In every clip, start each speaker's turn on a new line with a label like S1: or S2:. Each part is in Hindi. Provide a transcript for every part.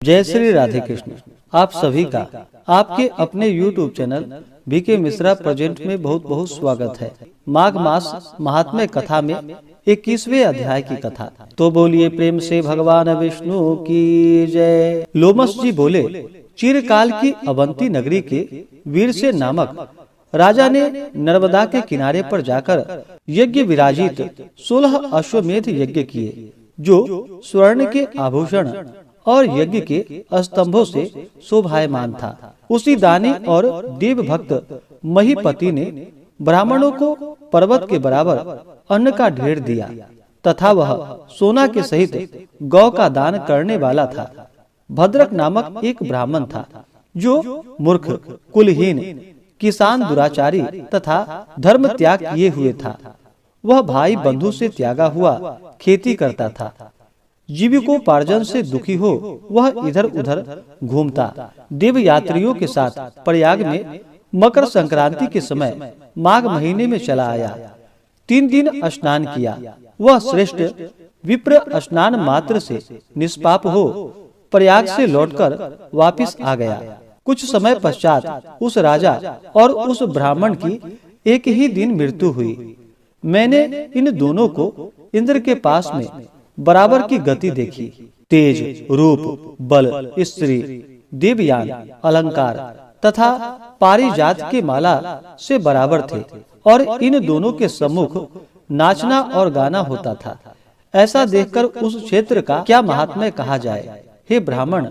S1: जय श्री राधे कृष्ण। आप सभी का आपके अपने YouTube channel B K Mishra present में बहुत बहुत स्वागत है। माघ मास महात्म्य कथा में 21वें अध्याय की कथा। तो बोलिए प्रेम से भगवान विष्णु की जय। लोमस जी बोले, चिरकाल की अवंती नगरी के वीरसेन नामक राजा ने नर्मदा के किनारे पर जाकर यज्ञ विराजित 16 अश्वमेध यज्ञ किए, जो स्वर्ण के आभूषण और यज्ञ के स्तंभों से शोभायमान था। उसी दानी और देव भक्त महीपति ने ब्राह्मणों को पर्वत के बराबर अन्न का ढेर दिया तथा वह सोना के सहित गौ का दान करने वाला था। भद्रक नामक एक ब्राह्मण था, जो मूर्ख, कुलहीन, किसान, दुराचारी तथा धर्म त्याग किए हुए था। वह भाई बंधु से त्यागा हुआ खेती करता था। जीविकोपार्जन से दुखी हो वह इधर उधर घूमता। देव यात्रियों के साथ प्रयाग में मकर संक्रांति के समय माघ महीने में चला आया। 3 दिन स्नान किया। वह श्रेष्ठ विप्र स्नान मात्र से निष्पाप हो प्रयाग से लौटकर वापिस आ गया। कुछ समय पश्चात उस राजा और उस ब्राह्मण की एक ही दिन मृत्यु हुई। मैंने इन दोनों को इंद्र के पास में बराबर की गति देखी। तेज, रूप, बल, स्त्री, देवयान, अलंकार तथा पारिजात के माला से बराबर थे और इन दोनों के सम्मुख नाचना और गाना होता था। ऐसा देखकर उस क्षेत्र का क्या महात्म्य कहा जाए। हे ब्राह्मण,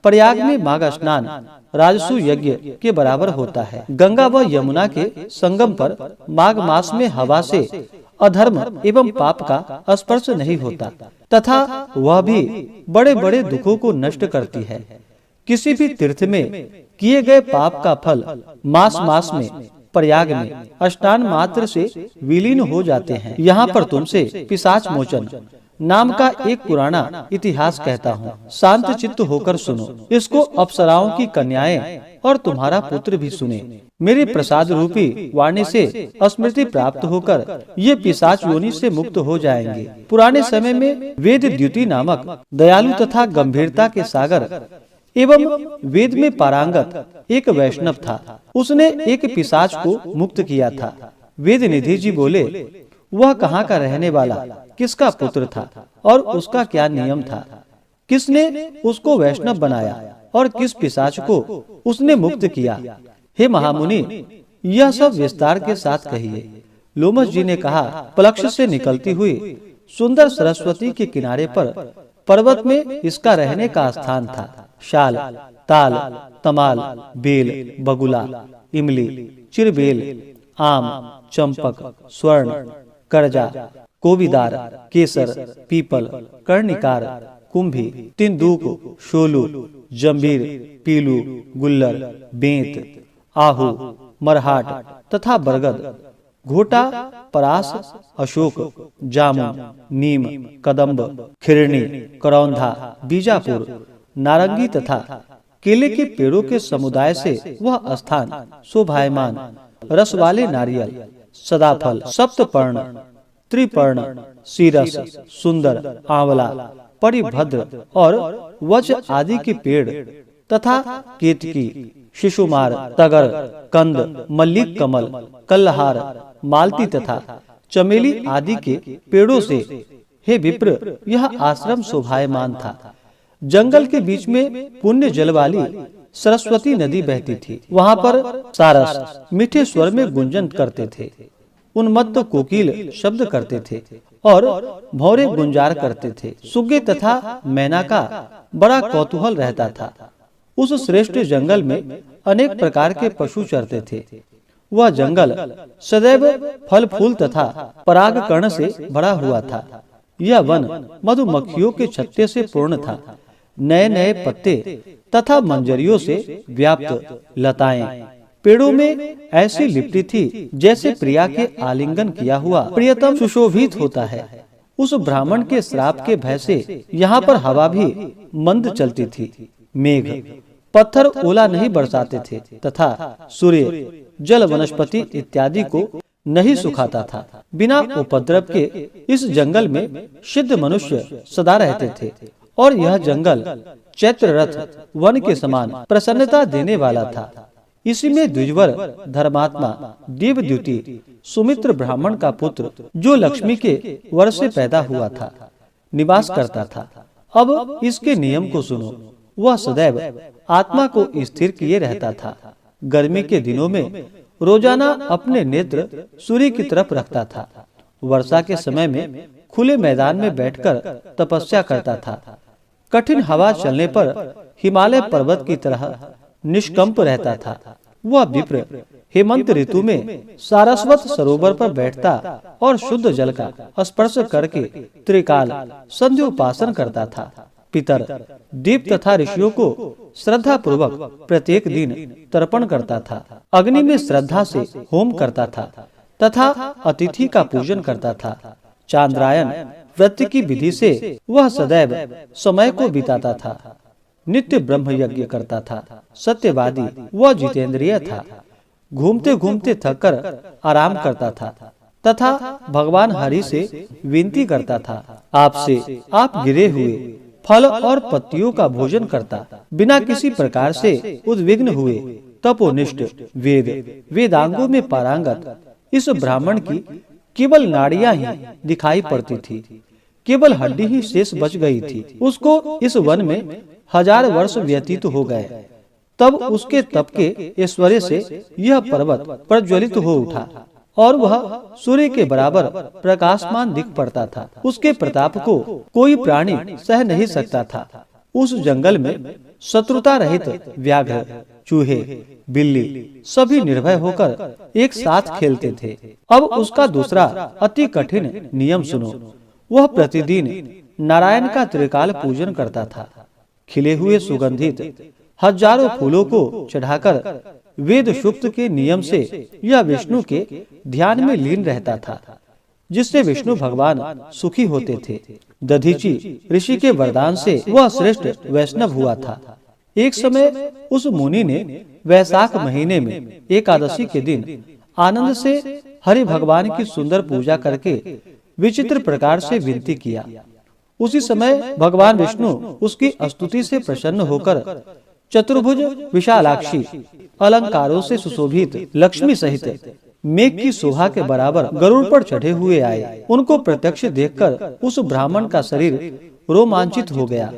S1: प्रयाग में माघ स्नान राजसु यज्ञ के बराबर होता है। गंगा व यमुना के संगम पर माघ मास में हवा से अधर्म एवं पाप का स्पर्श नहीं होता तथा वह भी बड़े बड़े दुखों को नष्ट करती है। किसी भी तीर्थ में किए गए पाप का फल मास मास में प्रयाग में स्नान मात्र से विलीन हो जाते हैं। यहाँ पर तुमसे पिशाच मोचन नाम का एक पुराना इतिहास कहता हूँ। शांत चित्त होकर सुनो। इसको अप्सराओं की कन्याएं और तुम्हारा पुत्र भी सुने। मेरे प्रसाद रूपी वाणी से स्मृति प्राप्त होकर ये पिशाच योनि से मुक्त हो जाएंगे। पुराने समय में वेद द्युति नामक दयालु तथा गंभीरता के सागर एवं वेद में पारंगत एक वैष्णव था। उसने एक पिशाच को मुक्त किया था। वेद निधि जी बोले, वह कहाँ का रहने वाला, किसका पुत्र था और उसका क्या नियम था, किसने उसको वैष्णव बनाया और किस पिशाच को उसने मुक्त किया। हे महामुनि, यह सब विस्तार के साथ कहिए। लोमस जी ने कहा, पलक्ष से निकलती हुई सुंदर सरस्वती के किनारे पर पर्वत में इसका रहने का स्थान था। शाल, ताल, तमाल, बेल, बगुला, इमली, चिरबेल, आम, चंपक, स्वर्ण, करजा, कोविदार, केसर, पीपल, कर्णिकार, कुंभी, तिंदूक, शोलू, जंबीर, पीलू, गुल्लर, बेंत, आहू, मरहाट तथा बरगद, घोटा, परास, अशोक, जामुन, नीम, कदम्ब, खिरनी, करौंधा, बीजापुर, नारंगी तथा केले के पेड़ों के समुदाय से वह स्थान शोभायमान, रस वाले नारियल, सदाफल, सप्तपर्ण, त्रिपर्ण, सीरस, सुंदर, आंवला, परिभद्र और वज आदि के पेड़ तथा केतकी, शिशुमार, तगर, कंद, मल्लिक कमल, कल्लहार, मालती तथा चमेली आदि के पेड़ों से हे विप्र यह आश्रम शोभायमान था। जंगल के बीच में पुण्य जल वाली सरस्वती नदी बहती थी। वहाँ पर सारस मीठे स्वर में गुंजन करते थे, उन्मत्त कोकिल शब्द करते थे और भौरे गुंजार करते थे। सुगे तथा मैना का बड़ा कौतूहल रहता था। उस श्रेष्ठ जंगल में अनेक प्रकार के पशु चरते थे। वह जंगल सदैव फल फूल तथा परागकर्ण से भरा हुआ था। यह वन मधुमक्खियों के छत्ते से पूर्ण था। नए नए पत्ते तथा मंजरियों से व्याप्त लताएं पेड़ों में ऐसी लिपटी थी जैसे प्रिया के आलिंगन किया हुआ प्रियतम सुशोभित होता है। उस ब्राह्मण के श्राप के भय से यहाँ पर हवा भी मंद चलती थी। मेघ पत्थर ओला नहीं बरसाते थे तथा सूर्य जल वनस्पति इत्यादि को नहीं सुखाता था। बिना उपद्रव के इस जंगल में सिद्ध मनुष्य सदा रहते थे और यह जंगल चैत्र रथ वन के समान प्रसन्नता देने वाला था। इसी में द्विजवर धर्मात्मा देवद्युति सुमित्र ब्राह्मण का पुत्र, जो लक्ष्मी के वर से पैदा हुआ था, निवास करता था। अब इसके नियम को सुनो। वह सदैव आत्मा को स्थिर किए रहता था। गर्मी के दिनों में रोजाना अपने नेत्र सूर्य की तरफ रखता था। वर्षा के समय में खुले मैदान में बैठकर तपस्या करता था। कठिन हवा चलने पर हिमालय पर्वत की तरह निष्कंप रहता था। वह विप्र हेमंत ऋतु में सारस्वत सरोवर पर बैठता और शुद्ध जल का स्पर्श करके त्रिकाल संध्योपासन करता था। पितर, देव तथा ऋषियों को श्रद्धा पूर्वक प्रत्येक दिन तर्पण करता था। अग्नि में श्रद्धा से होम करता था तथा अतिथि का पूजन करता था। चांद्रायन व्रत की विधि से वह सदैव समय को बिताता था। नित्य ब्रह्म यज्ञ करता था। सत्यवादी वह जितेंद्रिय था। घूमते घूमते थककर आराम करता था तथा भगवान हरि से विनती करता था, आपसे आप गिरे हुए फल और पत्तियों का भोजन करता, बिना किसी प्रकार से उद्विग्न हुए तपोनिष्ठ, वेदांगों में पारंगत इस ब्राह्मण की केवल नाड़ियां ही दिखाई पड़ती थी। केवल हड्डी ही शेष बच गई थी। उसको इस वन में 1000 वर्ष व्यतीत हो गए। तब उसके तप के ऐश्वर्य से यह पर्वत प्रज्वलित हो उठा और वह सूर्य के बराबर प्रकाशमान दिख पड़ता था। उसके प्रताप को कोई प्राणी सह नहीं सकता था। उस जंगल में शत्रुता रहित व्याघ्र, चूहे, बिल्ली सभी निर्भय होकर एक साथ खेलते थे। अब उसका दूसरा अति कठिन नियम सुनो। वह प्रतिदिन नारायण का त्रिकाल पूजन करता था। खिले हुए सुगंधित हजारों फूलों को चढ़ाकर वेद सूक्त के नियम से यह विष्णु के ध्यान में लीन रहता था, जिससे विष्णु भगवान सुखी होते थे। दधीची ऋषि के वरदान से वह श्रेष्ठ वैष्णव हुआ था। एक समय उस मुनि ने वैशाख महीने में एकादशी के दिन आनंद से हरि भगवान की सुंदर पूजा करके विचित्र प्रकार से विनती किया। उसी समय भगवान विष्णु उसकी स्तुति से प्रसन्न होकर चतुर्भुज विशालाक्षी अलंकारों से सुशोभित लक्ष्मी सहित मेघ की शोभा के बराबर गरुड़ पर चढ़े हुए आए। उनको प्रत्यक्ष देखकर उस ब्राह्मण का शरीर रोमांचित हो गया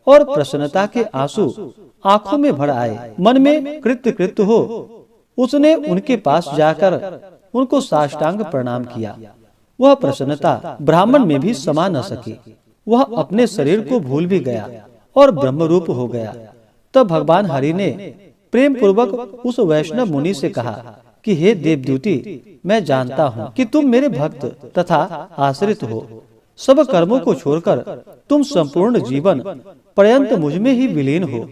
S1: और प्रसन्नता के आंसू आंखों में भर आए। मन में कृत्य हो उसने उनके पास जाकर उनको साष्टांग प्रणाम किया। वह प्रसन्नता ब्राह्मण में भी समा न सकी। वह अपने शरीर को भूल भी गया और ब्रह्म रूप हो गया। तब भगवान हरि ने प्रेम पूर्वक उस वैष्णव मुनि से कहा कि हे देवद्युति, मैं जानता हूँ कि तुम मेरे भक्त तथा आश्रित हो। सब कर्मों को छोड़कर तुम संपूर्ण जीवन पर्यंत मुझ में ही विलीन हो।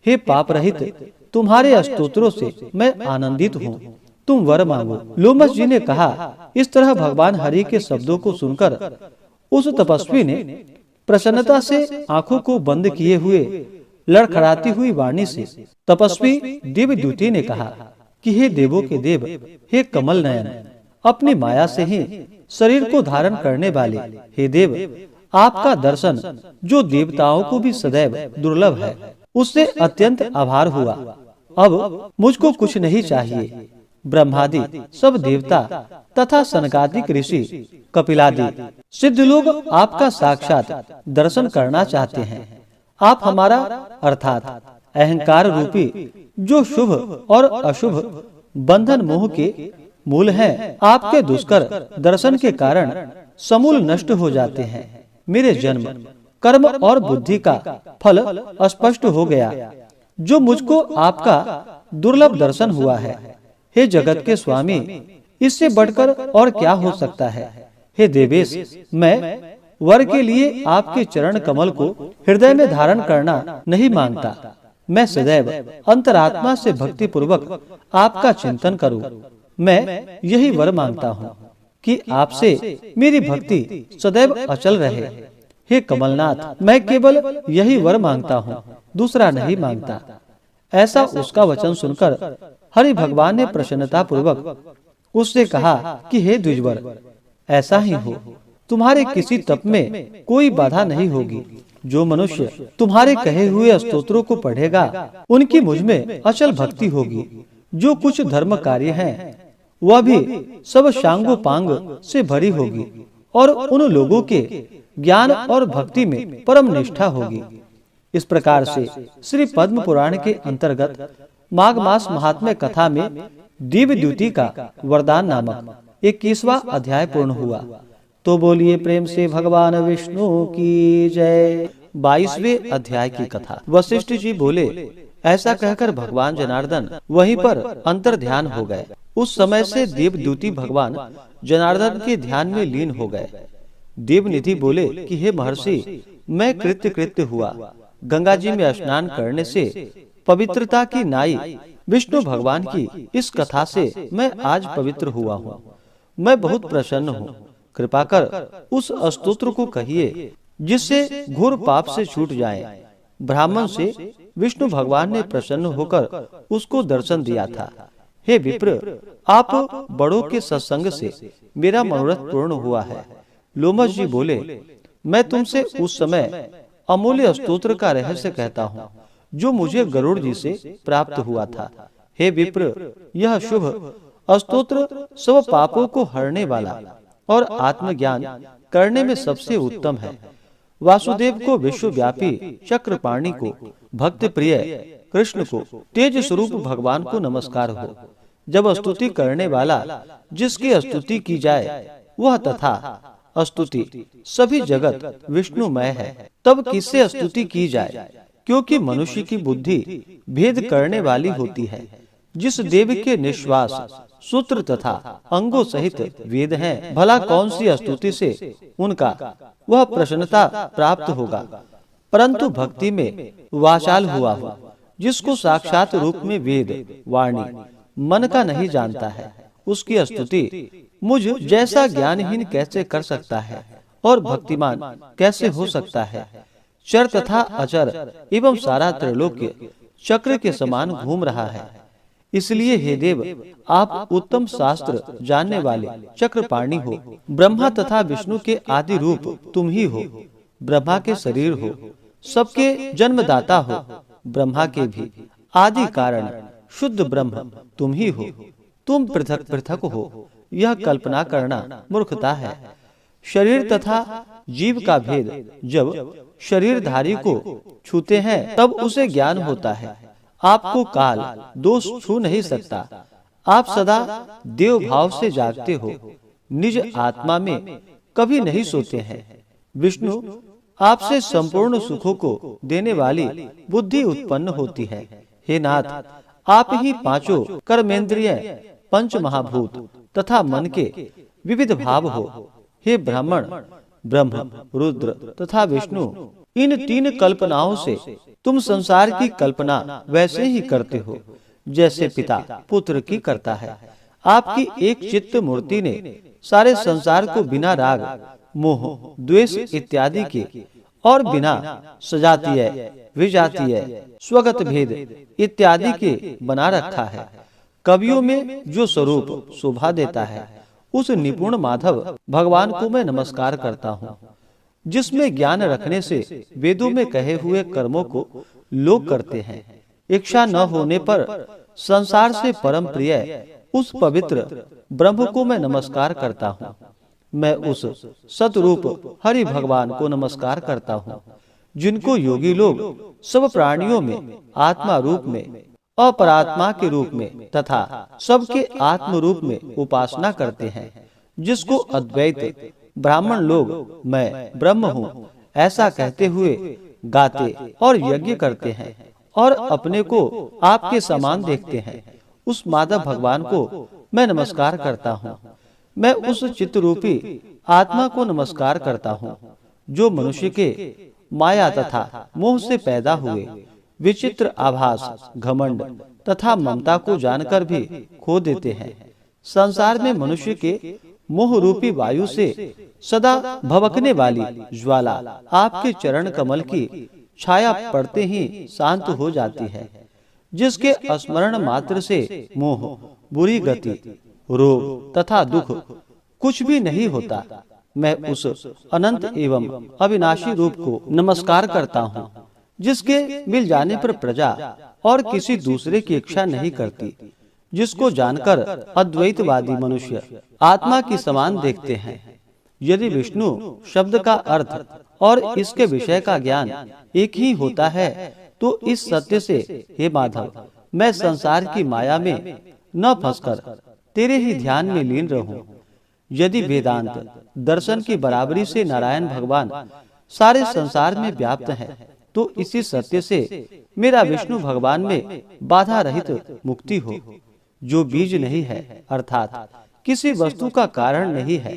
S1: हे पाप रहित, तुम्हारे स्तोत्रों से मैं आनंदित हूँ। तुम वर मांगो। लोमस जी ने कहा, इस तरह भगवान हरि के शब्दों को सुनकर उस तपस्वी ने प्रसन्नता से आंखों को बंद किए हुए लड़खड़ाती हुई वाणी से तपस्वी देवद्युति ने कहा कि हे देवों के देव, हे कमल नयन, अपनी माया से ही शरीर को धारण करने वाले हे देव, आपका दर्शन जो देवताओं को भी सदैव दुर्लभ है, उससे अत्यंत आभार हुआ। अब मुझको कुछ नहीं चाहिए। ब्रह्मादि सब देवता तथा सनकादिक ऋषि, कपिलादि सिद्ध लोग आपका साक्षात दर्शन करना चाहते हैं। आप हमारा अर्थात अहंकार रूपी जो शुभ और अशुभ बंधन मोह के मूल हैं, आपके दुष्कर दर्शन के कारण समूल नष्ट हो जाते हैं। मेरे जन्म, कर्म और बुद्धि का फल स्पष्ट हो गया, जो मुझको आपका दुर्लभ दर्शन हुआ है। हे जगत के स्वामी, इससे बढ़कर और क्या हो सकता है। हे देवेश, मैं वर के लिए आपके चरण कमल को हृदय में धारण करना नहीं मांगता। मैं सदैव अंतरात्मा से भक्ति पूर्वक आपका चिंतन करूं। मैं यही वर मांगता हूँ कि आपसे मेरी भक्ति सदैव अचल रहे। हे कमलनाथ, मैं केवल यही वर मांगता हूँ, दूसरा नहीं मांगता। ऐसा उसका वचन सुनकर हरि भगवान ने प्रसन्नता पूर्वक उससे कहा कि हे द्विजवर, ऐसा ही हो। तुम्हारे किसी तप में कोई बाधा नहीं होगी। जो मनुष्य तुम्हारे कहे हुए स्तोत्रों को पढ़ेगा उनकी मुझ में अचल भक्ति होगी। जो कुछ धर्म कार्य है वह भी सब शांगोपांग से भरी होगी और उन लोगों के ज्ञान और भक्ति में परम निष्ठा होगी। इस प्रकार से श्री पद्म पुराण के अंतर्गत माघ मास महात्म्य कथा में दिव्य द्युति का वरदान नामक 21वां अध्याय पूर्ण हुआ। तो बोलिए प्रेम से भगवान विष्णु की जय। 22वें अध्याय की कथा। वशिष्ठ जी बोले, ऐसा कहकर भगवान जनार्दन वहीं पर अंतर ध्यान हो गए। उस समय से देवद्युति भगवान जनार्दन के ध्यान में लीन हो गए। देवनिधि बोले कि हे महर्षि, मैं कृत्य हुआ। गंगा जी में स्नान करने से पवित्रता की नाई विष्णु भगवान की इस कथा से मैं आज पवित्र हुआ हूँ। मैं बहुत प्रसन्न हूँ। कृपा कर उस स्तोत्र को कहिए जिससे घोर पाप से छूट जाए। ब्राह्मण से विष्णु भगवान ने प्रसन्न होकर उसको दर्शन दिया था। हे विप्र, आप बड़ों के सत्संग से मेरा मनोरथ पूर्ण हुआ है। लोमश जी बोले, मैं तुमसे उस समय अमूल्य स्तोत्र का रहस्य कहता हूँ जो मुझे गरुड़ जी से प्राप्त हुआ था। हे विप्र, यह शुभ स्तोत्र सब पापों को हरने वाला और आत्मज्ञान करने में सबसे उत्तम है। वासुदेव को विश्वव्यापी चक्रपाणि को, भक्त प्रिय कृष्ण को, तेज स्वरूप भगवान को नमस्कार हो। जब स्तुति करने वाला जिसकी स्तुति की जाए वह तथा स्तुति सभी जगत विष्णुमय है, तब किससे स्तुति की जाए? क्योंकि मनुष्य की बुद्धि भेद करने वाली होती है। जिस देव के निश्वास, सूत्र तथा अंगों सहित वेद हैं, भला कौन सी स्तुति से उनका वह प्रसन्नता प्राप्त होगा। परंतु भक्ति में वाचाल हुआ हो, जिसको साक्षात रूप में वेद वाणी मन का नहीं जानता है, उसकी स्तुति मुझ जैसा ज्ञानहीन कैसे कर सकता है और भक्तिमान कैसे हो सकता है। चर तथा अचर एवं सारा त्रैलोक्य चक्र के समान घूम रहा है। इसलिए हे देव, आप उत्तम शास्त्र जानने वाले चक्रपाणि हो। ब्रह्मा तथा विष्णु के आदि रूप तुम ही हो। ब्रह्मा के शरीर हो, सबके जन्मदाता हो। ब्रह्मा के भी आदि कारण शुद्ध ब्रह्म तुम ही हो। तुम पृथक पृथक हो, यह कल्पना करना मूर्खता है। शरीर तथा जीव का भेद जब शरीरधारी को छूते हैं तब उसे ज्ञान होता है। आपको काल दोष छू नहीं सकता। आप सदा देव भाव से जागते हो, निज आत्मा में कभी नहीं सोते हैं। विष्णु आपसे संपूर्ण सुखों को देने वाली बुद्धि उत्पन्न होती है। हे नाथ, आप ही पांचों कर्मेंद्रिय, पंच महाभूत तथा मन के विविध भाव हो। हे ब्राह्मण, ब्रह्म, रुद्र तथा विष्णु, इन तीन कल्पनाओं से तुम संसार की कल्पना वैसे ही करते हो जैसे पिता पुत्र की करता है। आपकी एक चित्त मूर्ति ने सारे संसार को बिना राग, मोह, द्वेष इत्यादि के और बिना सजातीय, विजातीय, स्वगत भेद इत्यादि के बना रखा है। कवियों में जो स्वरूप शोभा देता है, उस निपुण माधव भगवान को मैं नमस्कार करता हूँ। जिसमें ज्ञान रखने से वेदों में कहे हुए कर्मों को लोग करते हैं। इच्छा न होने पर संसार से परम प्रिय उस पवित्र ब्रह्म को मैं नमस्कार करता हूँ। मैं उस सतरूप हरि भगवान को नमस्कार करता हूँ, जिनको योगी लोग सब प्राणियों में आत्मा रूप में, अपरात्मा के रूप में तथा सबके आत्म रूप में उपासना करते हैं। जिसको अद्वैत ब्राह्मण लोग मैं ब्रह्म हूँ ऐसा कहते हुए गाते और यज्ञ करते हैं और अपने को आपके समान देखते हैं, उस माधव भगवान को मैं नमस्कार करता हूँ। मैं उस चित्त रूपी आत्मा को नमस्कार करता हूँ, जो मनुष्य के माया तथा मोह से पैदा हुए विचित्र आभास, घमंड तथा ममता को जानकर भी खो देते हैं। संसार में मनुष्य के मोह रूपी वायु से सदा भभकने वाली ज्वाला आपके चरण कमल की छाया पड़ते ही शांत हो जाती है। जिसके स्मरण मात्र से मोह, बुरी गति, रोग तथा दुख कुछ भी नहीं होता, मैं उस अनंत एवं अविनाशी रूप को नमस्कार करता हूँ, जिसके मिल जाने पर प्रजा और किसी दूसरे की इच्छा नहीं करती, जिसको जानकर अद्वैतवादी मनुष्य आत्मा की समान देखते हैं। यदि विष्णु शब्द का अर्थ और इसके विषय का ज्ञान एक ही होता है, तो इस सत्य से, हे माधव, मैं संसार की माया में न फंसकर तेरे ही ध्यान में लीन रहूं। यदि वेदांत दर्शन की बराबरी से नारायण भगवान सारे संसार में व्याप्त है, तो इसी सत्य से मेरा विष्णु भगवान में बाधा रहित मुक्ति हो। जो बीज नहीं है, अर्थात किसी वस्तु का कारण नहीं है,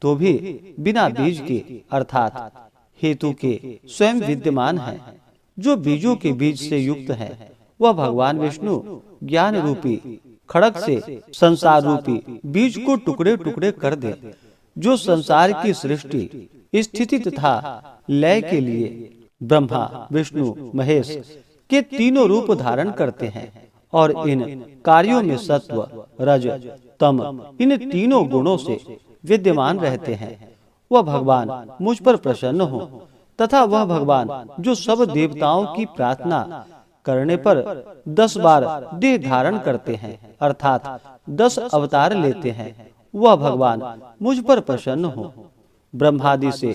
S1: तो भी बिना बीज के अर्थात हेतु के स्वयं विद्यमान है। जो बीजों के बीज से युक्त है, वह भगवान विष्णु ज्ञान रूपी खड़ग से संसार रूपी बीज को टुकड़े टुकड़े कर दे, जो संसार की सृष्टि, स्थिति तथा लय के लिए ब्रह्मा, विष्णु, महेश के तीनों रूप धारण करते हैं और इन कार्यों में सत्व, रज, तम इन तीनों गुणों से विद्यमान रहते हैं। वह भगवान मुझ पर प्रसन्न हो तथा वह भगवान जो सब देवताओं की प्रार्थना करने पर 10 बार देह धारण करते हैं, अर्थात 10 अवतार लेते हैं, वह भगवान मुझ पर प्रसन्न हो। ब्रह्मादि से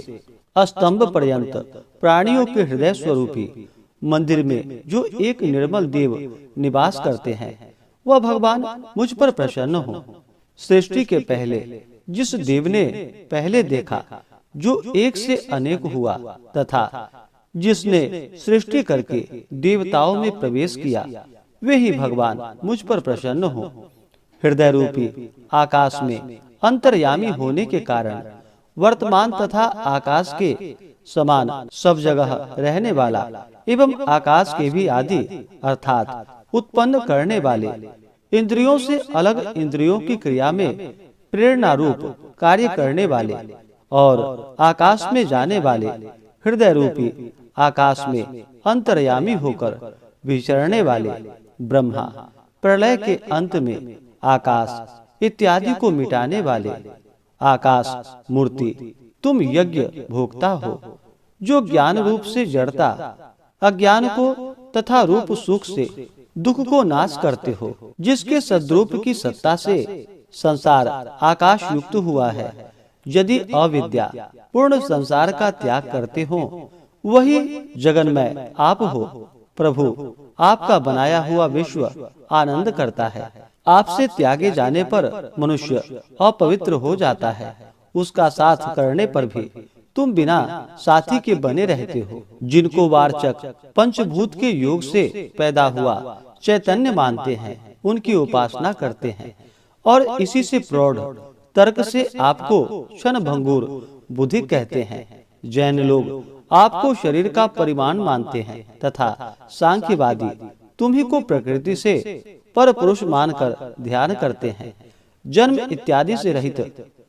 S1: स्तंभ पर्यंत प्राणियों के हृदय स्वरूपी मंदिर में जो एक निर्मल देव निवास करते हैं, वह भगवान मुझ पर प्रसन्न हो। सृष्टि के पहले जिस देव ने पहले देखा, जो एक से अनेक हुआ, तथा जिसने सृष्टि करके देवताओं में प्रवेश किया, वे ही भगवान मुझ पर प्रसन्न हो। हृदय रूपी आकाश में अंतर्यामी होने के कारण वर्तमान तथा आकाश के समान सब जगह रहने वाला एवं आकाश के भी आदि अर्थात उत्पन्न करने वाले, इंद्रियों से अलग इंद्रियों की क्रिया में प्रेरणा रूप कार्य करने वाले और आकाश में जाने वाले, हृदय रूपी आकाश में अंतर्यामी होकर विचरने वाले ब्रह्मा, प्रलय के अंत में आकाश इत्यादि को मिटाने वाले आकाश मूर्ति, तुम यज्ञ भोक्ता हो, जो ज्ञान रूप से जड़ता, अज्ञान को तथा रूप सुख से दुख को नाश करते हो, जिसके सद्रूप की सत्ता से संसार आकाश युक्त हुआ है। यदि अविद्या पूर्ण संसार का त्याग करते हो, वही जगन्मय आप हो। प्रभु, आपका बनाया हुआ विश्व आनंद करता है। आपसे त्यागे जाने पर मनुष्य अपवित्र हो जाता है। उसका साथ करने पर भी तुम बिना साथी के बने रहते हो। जिनको वार्चक पंचभूत के योग से पैदा हुआ चैतन्य मानते हैं, उनकी उपासना करते हैं और इसी से प्रौढ़ तर्क से आपको क्षणभंगुर बुद्धि कहते हैं। जैन लोग आपको शरीर का परिमाण मानते हैं तथा सांख्यवादी तुम्ही को प्रकृति से पर पुरुष मानकर ध्यान करते हैं। जन्म इत्यादि से रहित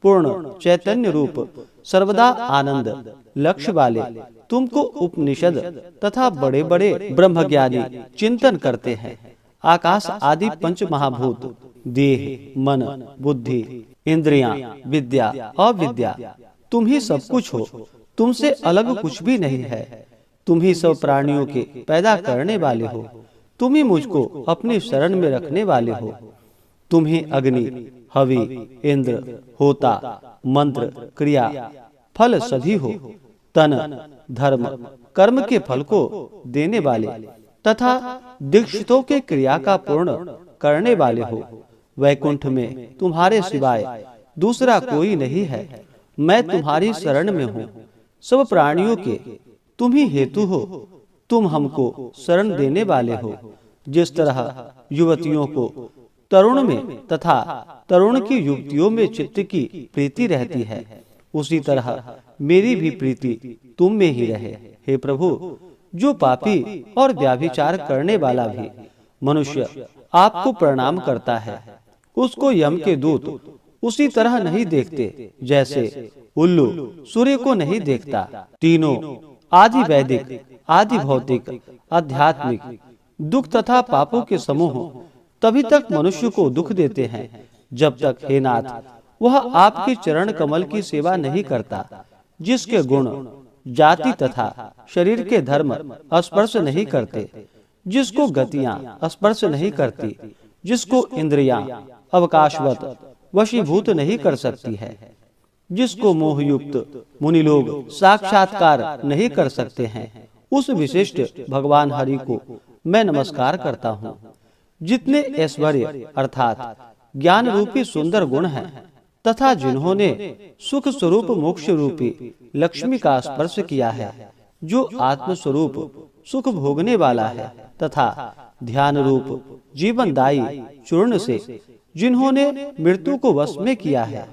S1: पूर्ण चैतन्य रूप सर्वदा आनंद लक्ष्य वाले तुमको उपनिषद तथा बड़े बड़े ब्रह्मज्ञानी चिंतन करते हैं। आकाश आदि पंच महाभूत, देह, मन, बुद्धि, इंद्रियां, विद्या, अविद्या, तुम ही सब कुछ हो। तुमसे अलग कुछ भी नहीं है। तुम ही सब प्राणियों के पैदा करने वाले हो। तुम ही मुझको अपनी शरण में रखने वाले हो। तुम ही अग्नि, हवि, इंद्र, होता, मंत्र, क्रिया, फल सभी हो। तन, धर्म, कर्म के फल को देने वाले तथा दीक्षितों के क्रिया का पूर्ण करने वाले हो। वैकुंठ में तुम्हारे सिवाय दूसरा कोई नहीं है। मैं तुम्हारी शरण में हूँ। सब प्राणियों के तुम ही हेतु हो। तुम हमको शरण देने वाले हो। जिस तरह युवतियों को तरुण में तथा तरुण की युवतियों में चित्त की प्रीति रहती है, उसी तरह मेरी भी प्रीति तुम में ही रहे। हे प्रभु, जो पापी और व्याभिचार करने वाला भी मनुष्य आपको प्रणाम करता है, उसको यम के दूत उसी तरह नहीं देखते जैसे उल्लू सूर्य को नहीं देखता। तीनों आदि वैदिक, आदि भौतिक, आध्यात्मिक दुख तथा पापों के समूह तभी तक मनुष्य को दुख देते हैं जब तक, हे नाथ, वह आपके चरण कमल की सेवा नहीं करता, जिसके गुण, जाति तथा शरीर के धर्म स्पर्श नहीं करते, जिसको गतियां स्पर्श नहीं करती, जिसको इंद्रियां अवकाशवत वशीभूत नहीं कर सकती है, जिसको मोहयुक्त मुनि लोग साक्षात्कार नहीं कर सकते हैं, उस विशिष्ट भगवान हरि को मैं नमस्कार करता हूँ। जितने ऐश्वर्य अर्थात ज्ञान रूपी सुंदर गुण हैं तथा जिन्होंने सुख स्वरूप मोक्ष रूपी लक्ष्मी का स्पर्श किया है, जो आत्म स्वरूप सुख भोगने वाला है, तथा ध्यान रूप जीवनदायी चूर्ण से जिन्होंने मृत्यु को वश में किया है,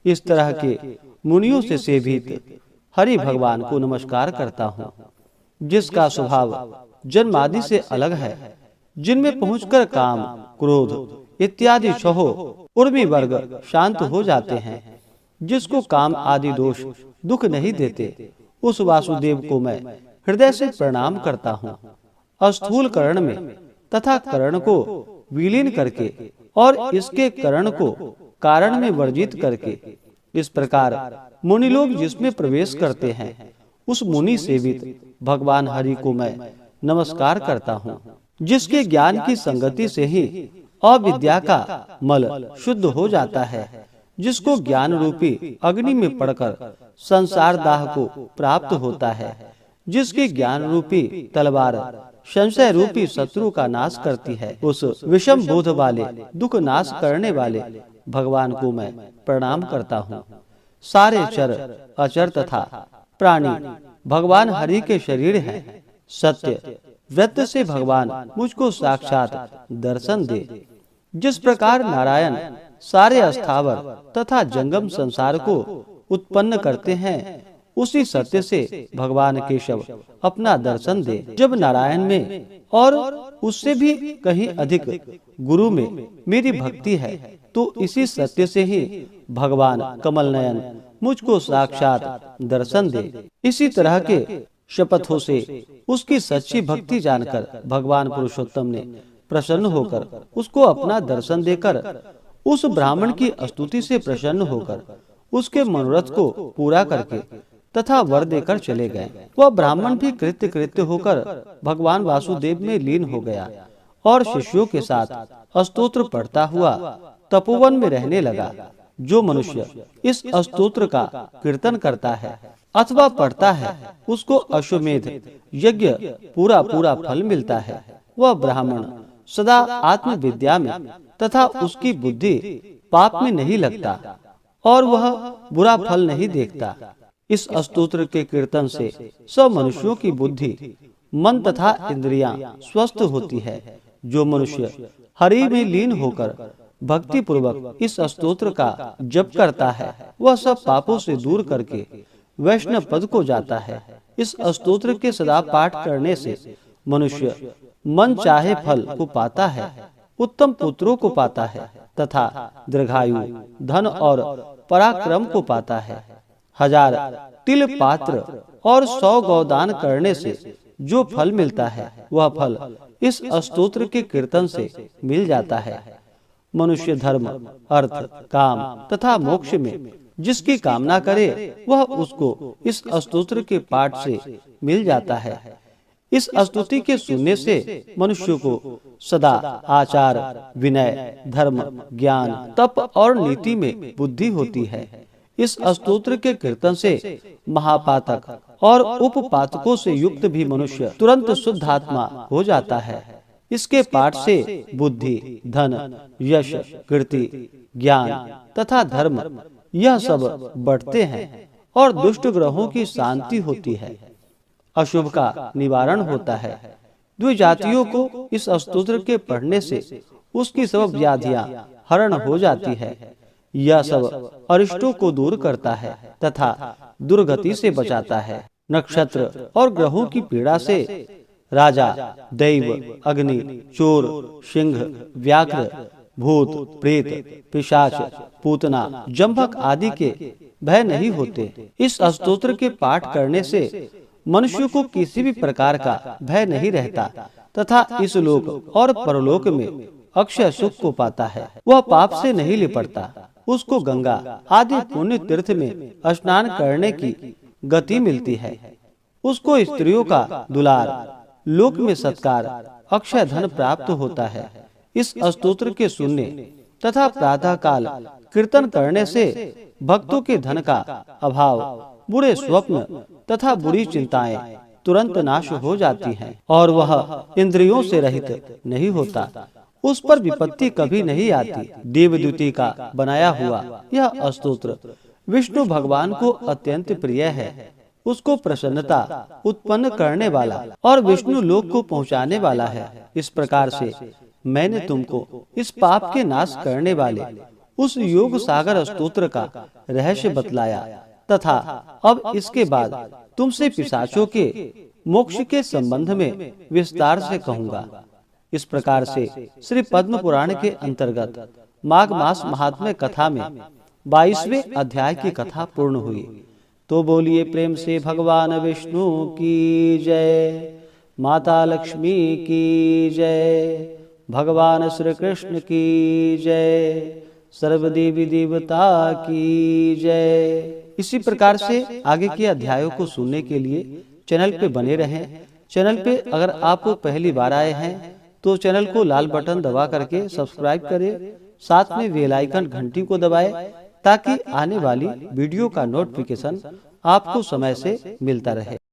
S1: इस तरह के मुनियों से सेवित हरि भगवान को नमस्कार करता हूँ, जिसका स्वभाव जन्मादि से अलग है, जिनमें पहुंचकर काम, क्रोध इत्यादि छहो उर्मी वर्ग शांत हो जाते हैं, जिसको काम आदि दोष दुख नहीं देते, उस वासुदेव को मैं हृदय से प्रणाम करता हूँ। अस्थूल करण में तथा करण को विलीन करके और इसके करण को कारण में वर्जित करके, इस प्रकार मुनि लोग जिसमें प्रवेश करते हैं, उस मुनि सेवित भगवान हरि को मैं नमस्कार करता हूँ, जिसके ज्ञान की संगति से ही अविद्या का मल शुद्ध हो जाता है, जिसको ज्ञान रूपी अग्नि में पड़कर संसार दाह को प्राप्त होता है, जिसके ज्ञान रूपी तलवार संशय रूपी शत्रु का नाश करती है, उस विषम बोध वाले दुख नाश करने वाले भगवान को मैं प्रणाम करता हूँ। सारे चर अचर तथा प्राणी भगवान हरि के शरीर हैं। सत्य व्रत से भगवान मुझको साक्षात दर्शन दे। जिस प्रकार नारायण सारे अस्थावर तथा जंगम संसार को उत्पन्न करते हैं, उसी सत्य से भगवान केशव अपना दर्शन दे। जब नारायण में और उससे भी कहीं अधिक गुरु में मेरी भक्ति है, तो इसी सत्य से ही भगवान कमल नयन मुझको साक्षात दर्शन दे। इसी तरह के शपथों से उसकी सच्ची भक्ति जानकर भगवान पुरुषोत्तम ने प्रसन्न होकर उसको अपना दर्शन देकर उस ब्राह्मण की स्तुति से प्रसन्न होकर उसके मनोरथ को पूरा करके तथा वर देकर चले गए। वह ब्राह्मण भी कृत्य कृत्य होकर भगवान वासुदेव में लीन हो गया और शिष्यों के साथ स्तोत्र पढ़ता हुआ तपोवन में रहने लगा। जो मनुष्य इस स्तोत्र का कीर्तन करता है अथवा पढ़ता है, उसको अश्वमेध यज्ञ पूरा पूरा फल मिलता है। वह ब्राह्मण सदा आत्म विद्या में तथा उसकी बुद्धि पाप में नहीं लगता और वह बुरा फल नहीं देखता। इस स्तोत्र के कीर्तन से सब मनुष्यों की बुद्धि, मन तथा इंद्रियां स्वस्थ होती है। जो मनुष्य हरि में लीन होकर भक्ति पूर्वक इस स्तोत्र का जप करता है, वह सब पापों से दूर करके वैष्णव पद को जाता है। इस स्तोत्र के सदा पाठ करने से मनुष्य मन चाहे फल को पाता है, उत्तम पुत्रों को पाता है तथा दीर्घायु, धन और पराक्रम को पाता है। 1000 तिल पात्र और 100 गौदान करने से जो फल मिलता है, वह फल इस स्तोत्र के कीर्तन से मिल जाता है। मनुष्य धर्म, अर्थ, काम तथा मोक्ष में जिसकी कामना करे, वह उसको इस स्तोत्र के पाठ से मिल जाता है। इस स्तुति के सुनने से मनुष्य को सदा आचार, विनय, धर्म, ज्ञान, तप और नीति में बुद्धि होती है। इस स्तोत्र के कीर्तन से महापातक और उपपातकों से युक्त भी मनुष्य तुरंत शुद्ध आत्मा हो जाता है। इसके पाठ से बुद्धि, धन, यश, कीर्ति, ज्ञान तथा धर्म यह सब बढ़ते हैं और दुष्ट ग्रहों की शांति होती है। अशुभ का निवारण होता है। द्विजातियों को इस स्तोत्र के पढ़ने से उसकी सब व्याधियां हरण हो जाती है। यह सब अरिष्टों को दूर करता है तथा दुर्गति से बचाता है। नक्षत्र और ग्रहों की पीड़ा से राजा, दैव, अग्नि, चोर, सिंह, व्याघ्र, भूत, प्रेत, पिशाच, पूतना, जंभक आदि के भय नहीं होते। इस स्तोत्र के पाठ करने से मनुष्य को किसी भी प्रकार का भय नहीं रहता तथा इस लोक और परलोक में अक्षय सुख को पाता है। वह पाप से नहीं लिपटता उसको गंगा आदि पुण्य तीर्थ में स्नान करने की गति मिलती है। उसको स्त्रियों का दुलार, लोक में सत्कार, अक्षय धन प्राप्त होता है। इस स्तोत्र के सुनने तथा प्रातः काल कीर्तन करने से भक्तों के धन का अभाव, बुरे स्वप्न तथा बुरी चिंताएं तुरंत नाश हो जाती हैं और वह इंद्रियों से रहित नहीं होता। उस पर विपत्ति कभी नहीं आती। देवदूती का बनाया हुआ यह स्तोत्र विष्णु भगवान को अत्यंत प्रिय है। उसको प्रसन्नता उत्पन्न करने वाला और विष्णु लोक को पहुंचाने वाला है। इस प्रकार से मैंने तुमको इस पाप के नाश करने वाले उस योग सागर स्तोत्र का रहस्य बतलाया तथा अब इसके बाद तुमसे पिशाचों के मोक्ष के संबंध में विस्तार से कहूँगा। इस प्रकार से श्री पद्म पुराण के अंतर्गत माघ मास महात्म्य कथा में 22वें अध्याय की कथा पूर्ण हुई। तो बोलिए प्रेम से भगवान विष्णु की जय, माता लक्ष्मी की जय, भगवान श्री कृष्ण की जय, सर्वदेवी देवता की जय। इसी प्रकार से आगे के अध्यायों को सुनने के लिए चैनल पे बने रहें। चैनल पे अगर आप पहली बार आए हैं तो चैनल को लाल बटन दबा करके सब्सक्राइब करें, साथ में बेल आइकन घंटी को दबाएं ताकि आने वाली वीडियो का नोटिफिकेशन आपको समय से मिलता रहे।